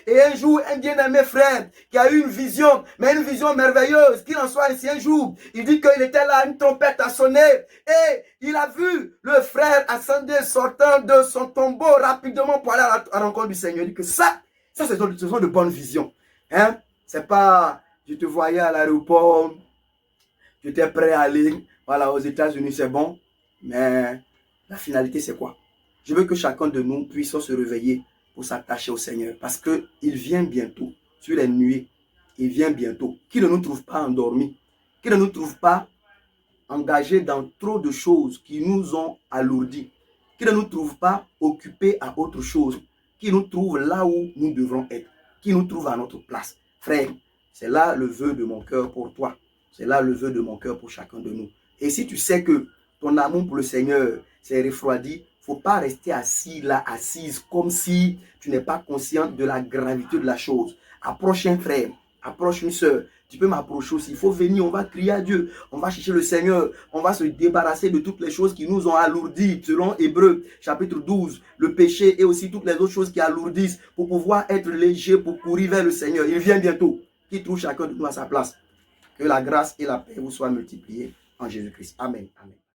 Et un jour, un bien-aimé frère qui a eu une vision, mais une vision merveilleuse, qu'il en soit ainsi un jour, il dit qu'il était là, une trompette a sonné. Et il a vu le frère ascender, sortant de son tombeau rapidement pour aller à la rencontre du Seigneur. Il dit que ça ce sont de bonnes visions. Hein? C'est pas, je te voyais à l'aéroport, j'étais prêt à aller, voilà, aux États-Unis, c'est bon. Mais la finalité, c'est quoi? Je veux que chacun de nous puisse se réveiller pour s'attacher au Seigneur. Parce qu'il vient bientôt, sur les nuées. Il vient bientôt. Qu'il ne nous trouve pas endormis. Qu'il ne nous trouve pas engagés dans trop de choses qui nous ont alourdis, qui ne nous trouvent pas occupés à autre chose, qui nous trouvent là où nous devrons être, qui nous trouvent à notre place. Frère, c'est là le vœu de mon cœur pour toi. C'est là le vœu de mon cœur pour chacun de nous. Et si tu sais que ton amour pour le Seigneur s'est refroidi, il ne faut pas rester assis là, assise, comme si tu n'es pas conscient de la gravité de la chose. Approche un frère, approche une soeur. Tu peux m'approcher aussi. Il faut venir, on va crier à Dieu. On va chercher le Seigneur. On va se débarrasser de toutes les choses qui nous ont alourdis. Selon Hébreux, chapitre 12, le péché et aussi toutes les autres choses qui alourdissent pour pouvoir être léger, pour courir vers le Seigneur. Il vient bientôt. Qu'il trouve chacun de nous à sa place. Que la grâce et la paix vous soient multipliées en Jésus-Christ. Amen. Amen.